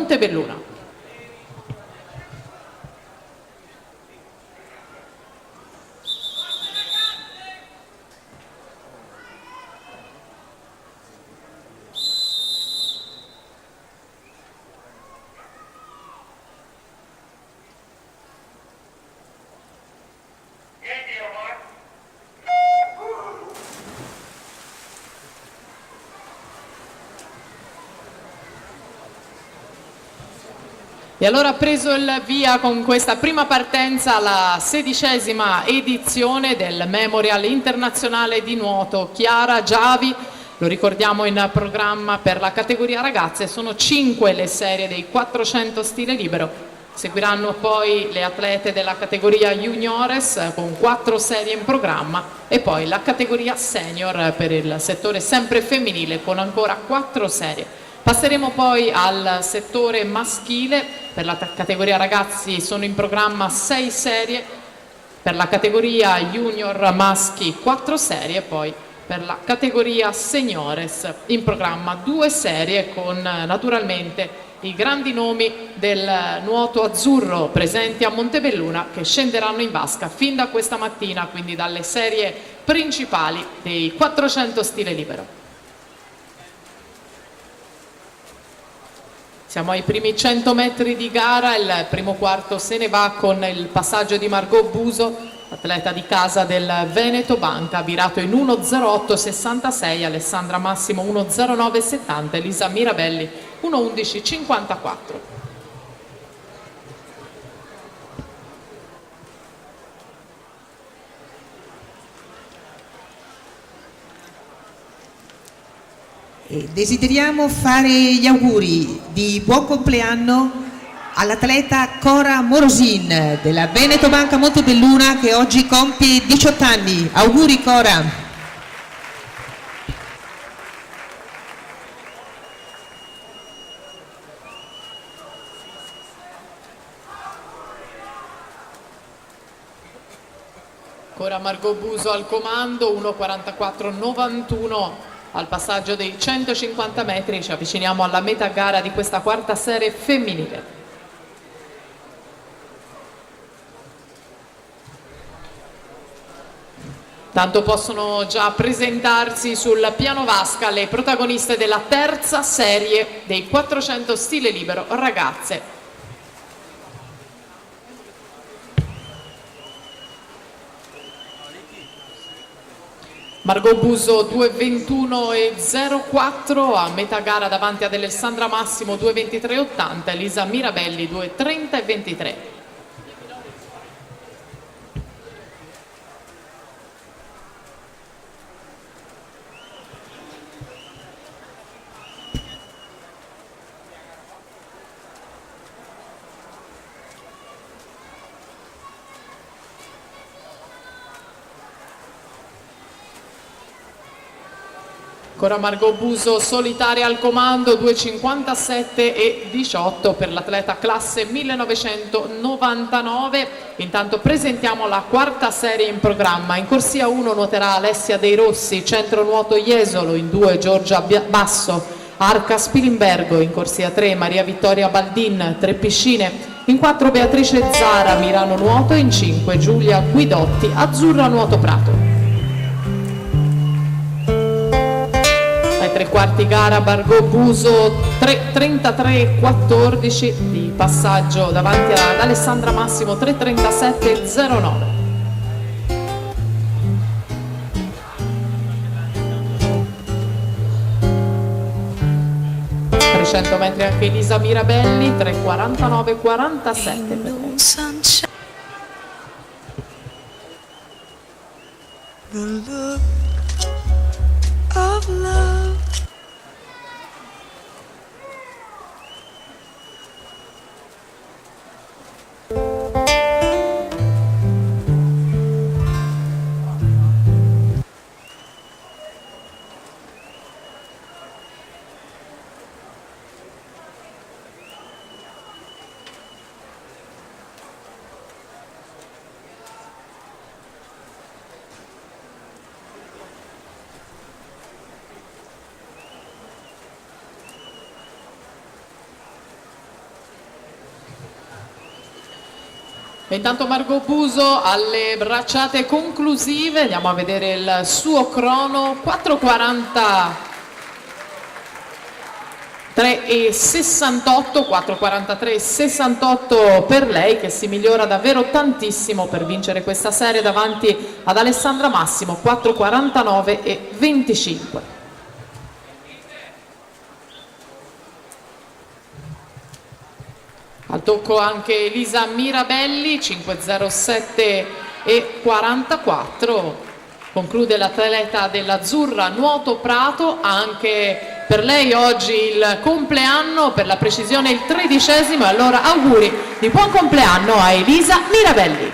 Montebelluna. E allora ha preso il via con questa prima partenza la 16ª edizione del Memorial Internazionale di Nuoto Chiara Giavi. Lo ricordiamo in programma per la categoria ragazze, sono 5 le serie dei 400 stile libero. Seguiranno poi le atlete della categoria juniores con 4 serie in programma e poi la categoria senior per il settore sempre femminile con ancora 4 serie. Passeremo poi al settore maschile, per la categoria ragazzi sono in programma 6 serie, per la categoria junior maschi 4 serie, poi per la categoria seniores in programma 2 serie con naturalmente i grandi nomi del nuoto azzurro presenti a Montebelluna che scenderanno in vasca fin da questa mattina, quindi dalle serie principali dei 400 stile libero. Siamo ai primi 100 metri di gara, il primo quarto se ne va con il passaggio di Margot Buso, atleta di casa del Veneto Banca, virato in 1.08.66, Alessandra Massimo 1.09.70, Elisa Mirabelli 1.11.54. Desideriamo fare gli auguri di buon compleanno all'atleta Cora Morosin della Veneto Banca Montebelluna che oggi compie 18 anni. Auguri Cora! Ancora Margot Buso al comando, 1.44.91 al passaggio dei 150 metri, ci avviciniamo alla metà gara di questa quarta serie femminile. Tanto possono già presentarsi sul piano vasca le protagoniste della terza serie dei 400 stile libero ragazze. Margot Buso 2.21.04 a metà gara davanti ad Alessandra Massimo 2.23.80, Elisa Mirabelli 2.30.23. Ancora Margot Buso solitaria al comando, 2.57.18 per l'atleta classe 1999. Intanto presentiamo la quarta serie in programma. In corsia 1 nuoterà Alessia Dei Rossi, centro nuoto Jesolo, in 2 Giorgia Basso, Arca Spilimbergo, in corsia 3 Maria Vittoria Baldin, 3 piscine, in 4 Beatrice Zara, Milano Nuoto, in 5 Giulia Guidotti, Azzurra Nuoto Prato. Ai 3/4 gara Margot Buso 3.33.14 di passaggio davanti ad Alessandra Massimo 3.37.09. 300 metri anche Elisa Mirabelli 3.49.47. The look of love. E intanto Margot Buso alle bracciate conclusive, andiamo a vedere il suo crono, 4:43:68, 4:43:68 per lei, che si migliora davvero tantissimo per vincere questa serie davanti ad Alessandra Massimo, 4:49:25. Al tocco anche Elisa Mirabelli, 5:07:44. Conclude l'atleta dell'Azzurra Nuoto Prato, anche per lei oggi il compleanno, per la precisione il 13°, allora auguri di buon compleanno a Elisa Mirabelli.